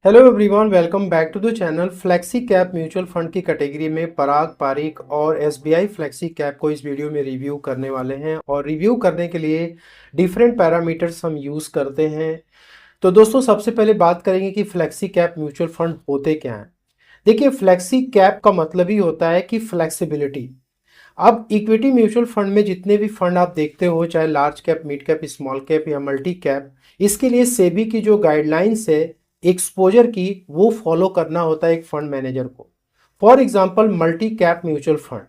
Hello everyone, welcome back to the channel. Flexi cap mutual fund की category में पराग पारिक और SBI flexi cap को इस वीडियो में रिव्यू करने वाले हैं और रिव्यू करने के लिए डिफरेंट पैरामीटर्स हम यूज़ करते हैं। तो दोस्तों, सबसे पहले बात करेंगे कि फ्लेक्सी कैप म्यूचुअल फंड होते क्या हैं। देखिए, फ्लेक्सी कैप का मतलब ही होता है कि फ्लेक्सिबिलिटी। अब इक्विटी म्यूचुअल फंड में जितने भी फंड आप देखते हो, चाहे large cap, mid cap, small cap या मल्टी कैप, इसके लिए सेबी की जो गाइडलाइंस है एक्सपोजर की, वो फॉलो करना होता है एक फंड मैनेजर को। For example multi cap mutual fund,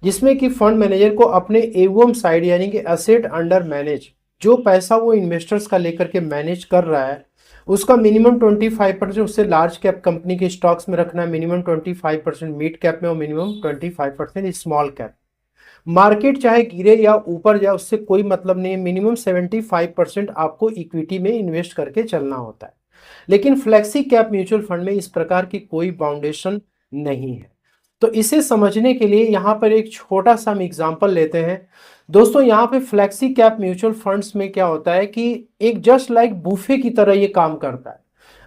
जिसमें कि फंड मैनेजर को अपने एवम साइड यानी कि एसेट अंडर मैनेज, जो पैसा वो इन्वेस्टर्स का लेकर के मैनेज कर रहा है, उसका मिनिमम 25%, उससे लार्ज कैप कंपनी के स्टॉक्स में रखना है, मिनिमम 25%, मिड कैप में और मिनिमम 25% स्मॉल कैप। मार्केट चाहे गिरे या ऊपर जाए, उससे कोई मतलब नहीं है, मिनिमम 75% आपको इक्विटी में इन्वेस्ट करके चलना होता है। लेकिन फ्लेक्सी कैप म्यूचुअल फंड में इस प्रकार की कोई बाउंडेशन नहीं है। तो इसे समझने के लिए यहाँ पर एक छोटा सा हम एग्जांपल लेते हैं। दोस्तों, यहाँ पे फ्लेक्सी कैप म्यूचुअल फंड्स में क्या होता है कि एक जस्ट लाइक बुफे की तरह ये काम करता है।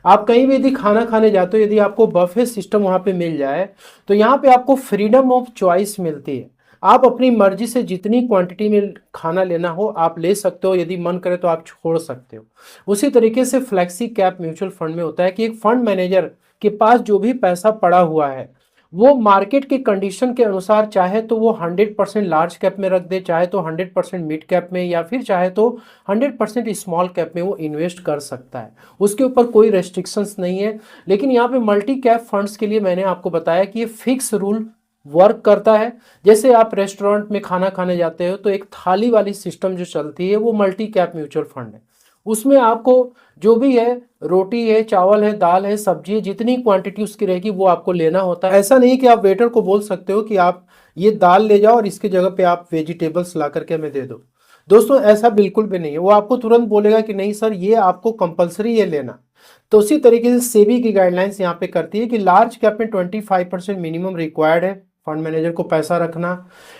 आप कहीं भी यदि खाना खाने जाते हो, यदि आपको बफे सिस्टम वहाँ पे मिल जाए, तो यहाँ पे आपको फ्रीडम ऑफ चॉइस मिलती है। आप अपनी मर्जी से जितनी क्वांटिटी में खाना लेना हो आप ले सकते हो, यदि मन करे तो आप छोड़ सकते हो। उसी तरीके से फ्लेक्सी कैप म्यूचुअल फंड में होता है कि एक फंड मैनेजर के पास जो भी पैसा पड़ा हुआ है, वो मार्केट के कंडीशन के अनुसार चाहे तो वो 100% लार्ज कैप में रख दे, चाहे तो 100% मिड कैप में, या फिर चाहे तो 100% स्मॉल कैप में वो इन्वेस्ट कर सकता है। उसके ऊपर कोई रेस्ट्रिक्शंस नहीं है। लेकिन यहाँ पे मल्टी कैप फंड्स के लिए मैंने आपको बताया कि ये फिक्स रूल वर्क करता है। जैसे आप रेस्टोरेंट में खाना खाने जाते हो तो एक थाली वाली सिस्टम जो चलती है, वो मल्टी कैप म्यूचुअल फंड है। उसमें आपको जो भी है, रोटी है, चावल है, दाल है, सब्जी है, जितनी क्वांटिटी उसकी रहेगी वो आपको लेना होता है। ऐसा नहीं कि आप वेटर को बोल सकते हो कि आप ये दाल ले जाओ और इसकी जगह पे आप वेजिटेबल्स ला करके हमें दे दो। दोस्तों, ऐसा बिल्कुल भी नहीं है। वो आपको तुरंत बोलेगा कि नहीं सर, ये आपको कंपलसरी ये लेना। तो उसी तरीके से सेबी की गाइडलाइंस यहाँ पे करती है कि लार्ज कैप में 25% मिनिमम रिक्वायर्ड है फंड मैनेजर को पैसा रखना।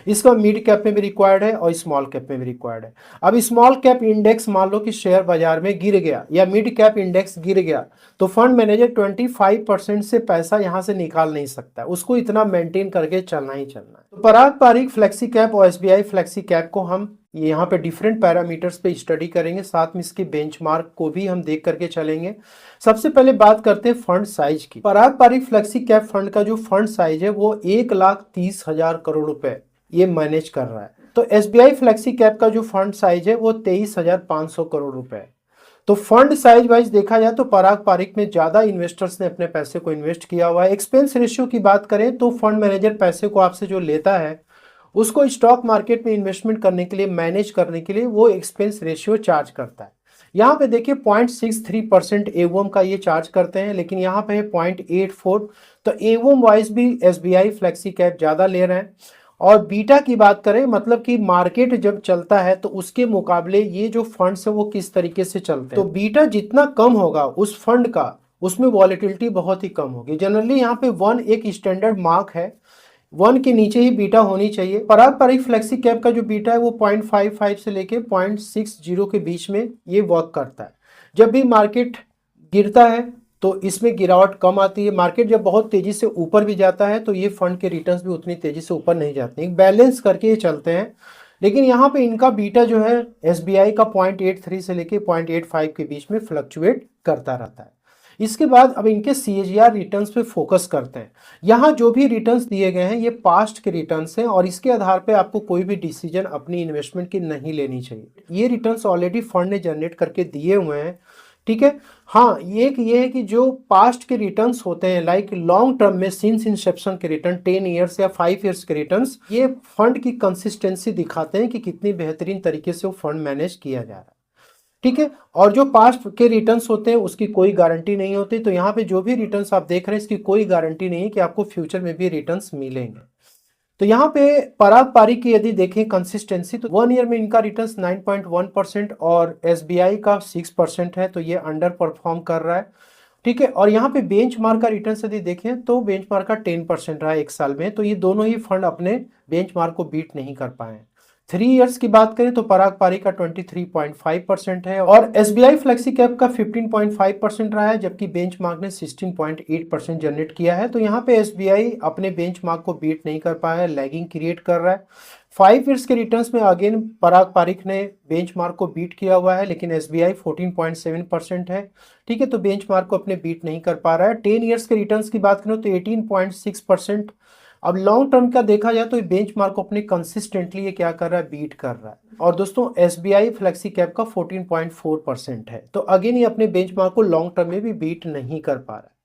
इसका मिड कैप में भी रिक्वायर्ड है और स्मॉल कैप में भी रिक्वायर्ड है। अब स्मॉल कैप इंडेक्स मान लो कि शेयर बाजार में गिर गया या मिड कैप इंडेक्स गिर गया, तो फंड मैनेजर 25% से पैसा यहां से निकाल नहीं सकता, उसको इतना मेंटेन करके चलना ही चलना है। तो पराग पारिक फ्लेक्सी कैप और एसबीआई फ्लेक्सी कैप को हम यहाँ पे डिफरेंट पैरामीटर्स पे स्टडी करेंगे, साथ में इसके बेंचमार्क को भी हम देख करके चलेंगे। सबसे पहले बात करते हैं फंड साइज की। पराग पारिक फ्लेक्सी कैप फंड का जो फंड साइज है वो 1,30,000 करोड़ रुपए ये मैनेज कर रहा है। तो एसबीआई फ्लेक्सी कैप का जो फंड साइज है वो 23,500 करोड़ रुपए है। तो फंड साइज वाइज देखा जाए तो पराग पारिक में ज्यादा इन्वेस्टर्स ने अपने पैसे को इन्वेस्ट किया हुआ है। एक्सपेंस रेशियो की बात करें तो फंड मैनेजर पैसे को आपसे जो लेता है, उसको स्टॉक मार्केट में इन्वेस्टमेंट करने के लिए, मैनेज करने के लिए वो एक्सपेंस रेशियो चार्ज करता है। यहाँ पे देखिए 0.63% एवम का ये चार्ज करते हैं, लेकिन यहाँ पे है 0.84। तो एवम वाइज भी एसबीआई फ्लेक्सी कैप ज़्यादा ले रहे हैं। और बीटा की बात करें, मतलब कि मार्केट जब चलता है तो उसके मुकाबले ये जो फंड्स है वो किस तरीके से चलते हैं, तो बीटा जितना कम होगा उस फंड का, उसमें वॉलेटिलिटी बहुत ही कम होगी। जनरली यहाँ पे 1 एक स्टैंडर्ड मार्क है, 1 के नीचे ही बीटा होनी चाहिए। पराग पारिक फ्लेक्सी कैप का जो बीटा है वो 0.55 से लेके 0.60 के बीच में ये वर्क करता है। जब भी मार्केट गिरता है तो इसमें गिरावट कम आती है, मार्केट जब बहुत तेजी से ऊपर भी जाता है तो ये फंड के रिटर्न्स भी उतनी तेजी से ऊपर नहीं जाते हैं, बैलेंस करके ये चलते हैं। लेकिन यहाँ पे इनका बीटा जो है एसबीआई का 0.83 से लेके 0.85 के बीच में फ्लक्चुएट करता रहता है। इसके बाद अब इनके सीएजीआर रिटर्न्स पे फोकस करते हैं। यहाँ जो भी रिटर्न्स दिए गए हैं ये पास्ट के रिटर्न्स हैं और इसके आधार पे आपको कोई भी डिसीजन अपनी इन्वेस्टमेंट की नहीं लेनी चाहिए। ये रिटर्न्स ऑलरेडी फंड ने जनरेट करके दिए हुए हैं, ठीक है। हाँ, ये है कि जो पास्ट के रिटर्न्स होते हैं, लाइक लॉन्ग टर्म में सिंस इंसेप्शन के रिटर्न, 10 ईयर्स या 5 ईयर्स के रिटर्न्स, ये फंड की कंसिस्टेंसी दिखाते हैं कि कितनी बेहतरीन तरीके से वो फंड मैनेज किया जा रहा है, ठीक है। और जो पास्ट के रिटर्न्स होते हैं उसकी कोई गारंटी नहीं होती। तो यहाँ पे जो भी रिटर्न्स आप देख रहे हैं इसकी कोई गारंटी नहीं है कि आपको फ्यूचर में भी रिटर्न्स मिलेंगे। तो यहाँ पे पराग पारिक की यदि देखें कंसिस्टेंसी, तो 1 ईयर में इनका रिटर्न्स 9.1% और एसबीआई का 6% है, तो ये अंडर परफॉर्म कर रहा है, ठीक है। और यहाँ पे बेंचमार्क का रिटर्न यदि देखें तो बेंचमार्क का 10% रहा है एक साल में, तो ये दोनों ही फंड अपने बेंचमार्क को बीट नहीं कर पाए हैं। 3 इयर्स की बात करें तो पराग पारिक का 23.5% है और एसबीआई फ्लेक्सी कैप का 15.5% रहा है, जबकि बेंचमार्क ने 16.8% जनरेट किया है। तो यहाँ पे एसबीआई अपने बेंचमार्क को बीट नहीं कर पाया है, लैगिंग क्रिएट कर रहा है। 5 इयर्स के रिटर्न्स में अगेन पराग पारिक ने बेंचमार्क को बीट किया हुआ है, लेकिन एसबीआई 14.7% है। ठीक है, तो बेंचमार्क को अपने बीट नहीं कर पा रहा है। 10 इयर्स के रिटर्न्स की बात करें तो 18.6%। अब लॉन्ग टर्म का देखा जाए तो ये बेंचमार्क को अपने कंसिस्टेंटली ये क्या कर रहा है, बीट कर रहा है। और दोस्तों एसबीआई फ्लेक्सी कैप का 14.4% है, तो अगेन ये अपने बेंचमार्क को लॉन्ग टर्म में भी बीट नहीं कर पा रहा है।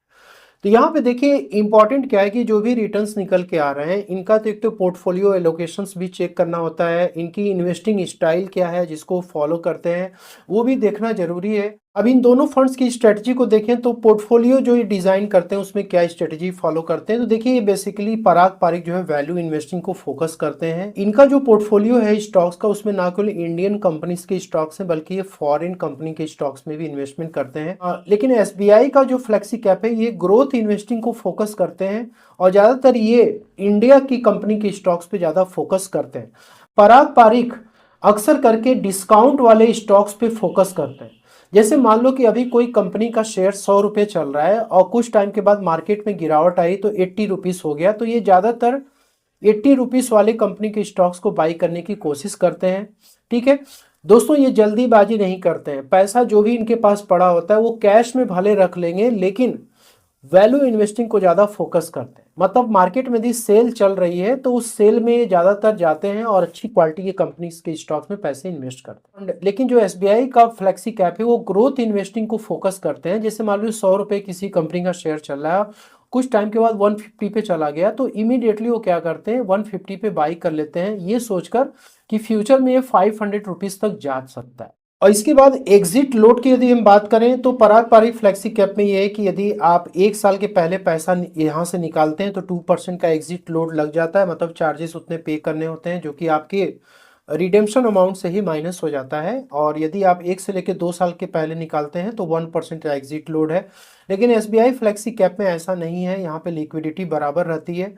तो यहाँ पे देखिए इंपॉर्टेंट क्या है कि जो भी रिटर्न्स निकल के आ रहे हैं इनका तो एक तो पोर्टफोलियो एलोकेशंस भी चेक करना होता है, इनकी इन्वेस्टिंग स्टाइल क्या है जिसको फॉलो करते हैं वो भी देखना जरूरी है। अब इन दोनों फंड्स की स्ट्रेटजी को देखें तो पोर्टफोलियो जो ये डिजाइन करते हैं उसमें क्या स्ट्रेटजी फॉलो करते हैं, तो देखिए ये बेसिकली पराग पारिक जो है वैल्यू इन्वेस्टिंग को फोकस करते हैं। इनका जो पोर्टफोलियो है स्टॉक्स का उसमें ना केवल इंडियन कंपनीज के स्टॉक्स हैं बल्कि ये फॉरेन कंपनी के स्टॉक्स में भी इन्वेस्टमेंट करते हैं। लेकिन एसबीआई का जो फ्लेक्सी कैप है ये ग्रोथ इन्वेस्टिंग को फोकस करते हैं और ज्यादातर ये इंडिया की कंपनी के स्टॉक्स पे ज्यादा फोकस करते हैं। पराग पारिक अक्सर करके डिस्काउंट वाले स्टॉक्स पे फोकस करते हैं। जैसे मान लो कि अभी कोई कंपनी का शेयर 100 रुपये चल रहा है और कुछ टाइम के बाद मार्केट में गिरावट आई तो 80 रुपीस हो गया, तो ये ज्यादातर 80 रुपीस वाले कंपनी के स्टॉक्स को बाई करने की कोशिश करते हैं। ठीक है दोस्तों, ये जल्दीबाजी नहीं करते हैं, पैसा जो भी इनके पास पड़ा होता है वो कैश में भले रख लेंगे लेकिन वैल्यू इन्वेस्टिंग को ज्यादा फोकस करते हैं। मतलब मार्केट में यदि सेल चल रही है तो उस सेल में ज्यादातर जाते हैं और अच्छी क्वालिटी के कंपनीज के स्टॉक्स में पैसे इन्वेस्ट करते हैं। लेकिन जो एसबीआई का फ्लेक्सी कैप है वो ग्रोथ इन्वेस्टिंग को फोकस करते हैं। जैसे मान लो 100 रुपये किसी कंपनी का शेयर चल रहा है, कुछ टाइम के बाद 150 पे चला गया तो इमीडिएटली वो क्या करते हैं 150 पे बाई कर लेते हैं, ये सोचकर कि फ्यूचर में ये 500 रुपीज तक जा सकता है। और इसके बाद एग्जिट लोड की यदि हम बात करें तो पराग पारिक फ्लेक्सी कैप में ये है कि यदि आप 1 साल के पहले पैसा यहाँ से निकालते हैं तो 2% का एग्जिट लोड लग जाता है, मतलब चार्जेस उतने पे करने होते हैं जो कि आपके रिडेम्पशन अमाउंट से ही माइनस हो जाता है। और यदि आप 1 से लेकर 2 साल के पहले निकालते हैं तो 1% का एग्जिट लोड है। लेकिन एसबीआई फ्लेक्सी कैप में ऐसा नहीं है, यहाँ पे लिक्विडिटी बराबर रहती है।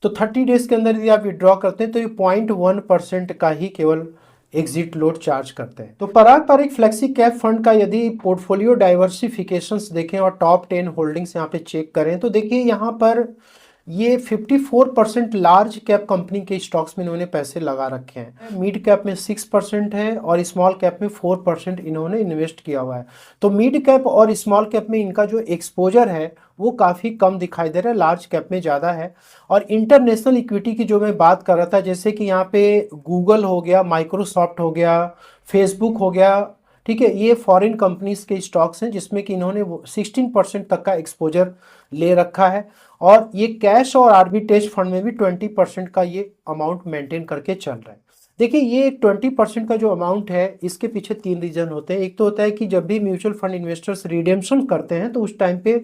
तो 30 डेज के अंदर यदि आप विड्रॉ करते हैं तो ये 0.1% का ही केवल एग्जिट लोड चार्ज करते हैं। तो पराग पारिक फ्लेक्सी कैप फंड का यदि पोर्टफोलियो डाइवर्सिफिकेशंस देखें और टॉप 10 होल्डिंग्स यहाँ पे चेक करें तो देखिए यहाँ पर ये 54% लार्ज कैप कंपनी के स्टॉक्स में इन्होंने पैसे लगा रखे हैं, मिड कैप में 6% है और स्मॉल कैप में 4% इन्होंने इन्वेस्ट किया हुआ है। तो मिड कैप और स्मॉल कैप में इनका जो एक्सपोजर है वो काफ़ी कम दिखाई दे रहा है, लार्ज कैप में ज़्यादा है। और इंटरनेशनल इक्विटी की जो मैं बात कर रहा था, जैसे कि यहाँ पे गूगल हो गया, माइक्रोसॉफ्ट हो गया, फेसबुक हो गया, ठीक है, ये फॉरेन कंपनीज के स्टॉक्स हैं जिसमें कि इन्होंने 16% तक का एक्सपोजर ले रखा है। और ये कैश और आर्बिट्रेज फंड में भी 20% का ये अमाउंट मेंटेन करके चल रहा है। देखिए ये 20% का जो अमाउंट है इसके पीछे 3 रीजन होते हैं। एक तो होता है कि जब भी म्यूचुअल फंड इन्वेस्टर्स रिडेम्पशन करते हैं तो उस टाइम पे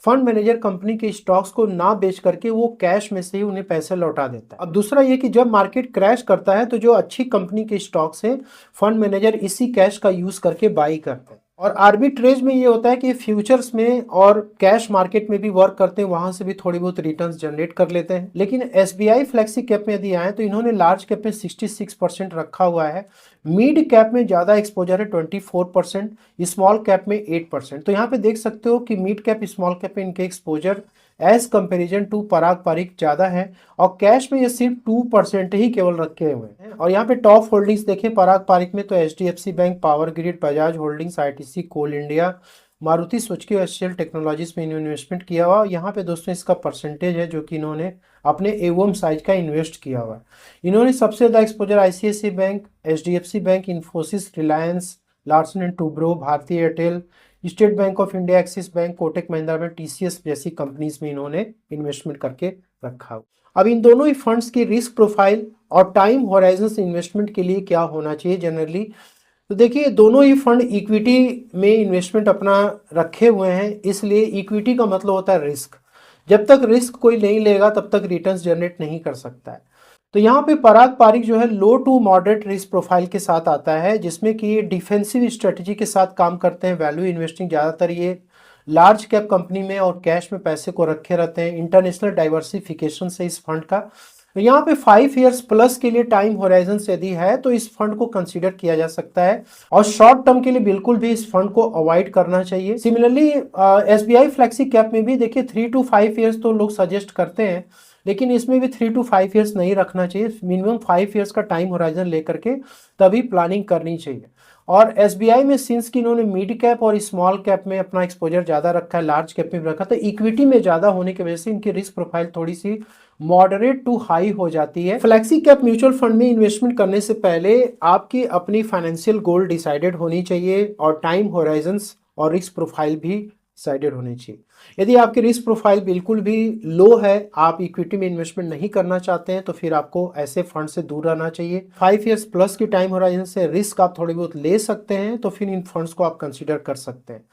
फंड मैनेजर कंपनी के स्टॉक्स को ना बेच करके वो कैश में से ही उन्हें पैसे लौटा देता है। अब दूसरा ये कि जब मार्केट क्रैश करता है तो जो अच्छी कंपनी के स्टॉक्स हैं फंड मैनेजर इसी कैश का यूज करके बाई करते हैं। और आर्बिट्रेज में ये होता है कि फ्यूचर्स में और कैश मार्केट में भी वर्क करते हैं, वहां से भी थोड़ी बहुत रिटर्न्स जनरेट कर लेते हैं। लेकिन एसबीआई फ्लेक्सी कैप में यदि आए तो इन्होंने लार्ज कैप में 66% रखा हुआ है, मिड कैप में ज्यादा एक्सपोजर है 24%, स्मॉल कैप में 8%। तो यहाँ पे देख सकते हो कि मिड कैप स्मॉल कैप में इनके एक्सपोजर एज कंपेरिजन टू पराग पारिक ज्यादा है और कैश में ये सिर्फ 2% ही केवल रखे हुए हैं। और यहाँ पे टॉप होल्डिंग्स देखें पराग पारिक में तो HDFC bank, power grid, Bajaj holdings, ITC, coal India, Maruti Suzuki और एचसीएल टेक्नोलॉजीज में इन्होंने इन्वेस्टमेंट किया हुआ। यहाँ पे दोस्तों इसका परसेंटेज है जो कि इन्होंने अपने एवम साइज का इन्वेस्ट किया हुआ। इन्होंने सबसे ज्यादा exposure ICICI bank, HDFC bank, Infosys, Reliance, Larsen and Toubro, भारतीय Airtel, State Bank of India, Axis bank, Kotak Mahindra में, टीसीएस जैसी कंपनीज में इन्होंने इन्वेस्टमेंट करके रखा। अब इन दोनों ही फंड्स की रिस्क प्रोफाइल और टाइम होराइजन इन्वेस्टमेंट के लिए क्या होना चाहिए जनरली, तो देखिए दोनों ही फंड इक्विटी में इन्वेस्टमेंट अपना रखे हुए हैं, इसलिए इक्विटी का मतलब होता है रिस्क। जब तक रिस्क कोई नहीं लेगा तब तक रिटर्न्स जनरेट नहीं कर सकता है। तो यहाँ पे पराग पारिक जो है लो टू मॉडरेट रिस्क प्रोफाइल के साथ आता है, जिसमें कि ये डिफेंसिव स्ट्रेटजी के साथ काम करते हैं। वैल्यू इन्वेस्टिंग ज़्यादातर ये लार्ज कैप कंपनी में और कैश में पैसे को रखे रहते हैं। इंटरनेशनल डाइवर्सिफिकेशन से इस फंड का तो यहाँ पे 5 इयर्स प्लस के लिए टाइम होराइजन यदि है तो इस फंड को कंसीडर किया जा सकता है, और शॉर्ट टर्म के लिए बिल्कुल भी इस फंड को अवॉइड करना चाहिए। सिमिलरली एसबीआई फ्लेक्सी कैप में भी देखिए 3 to 5 इयर्स तो लोग सजेस्ट करते हैं, लेकिन इसमें भी 3 to 5 इयर्स नहीं रखना चाहिए। मिनिमम 5 इयर्स का टाइम होराइजन लेकर के तभी प्लानिंग करनी चाहिए। और एसबीआई में सिंस कि इन्होंने मिड कैप और स्मॉल कैप में अपना एक्सपोजर ज़्यादा रखा है, लार्ज कैप में भी रखा, तो इक्विटी में ज़्यादा होने की वजह से इनकी रिस्क प्रोफाइल थोड़ी सी मॉडरेट टू हाई हो जाती है। फ्लेक्सी कैप म्यूचुअल फंड में इन्वेस्टमेंट करने से पहले आपकी अपनी फाइनेंशियल गोल डिसाइडेड होनी चाहिए, और टाइम होराइजंस और रिस्क प्रोफाइल भी डिसाइडेड होनी चाहिए। यदि आपकी रिस्क प्रोफाइल बिल्कुल भी लो है, आप इक्विटी में इन्वेस्टमेंट नहीं करना चाहते हैं, तो फिर आपको ऐसे फंड से दूर रहना चाहिए। 5 इयर्स प्लस की टाइम होराइजन से रिस्क आप थोड़ी बहुत ले सकते हैं, तो फिर इन फंड्स को आप कंसिडर कर सकते हैं।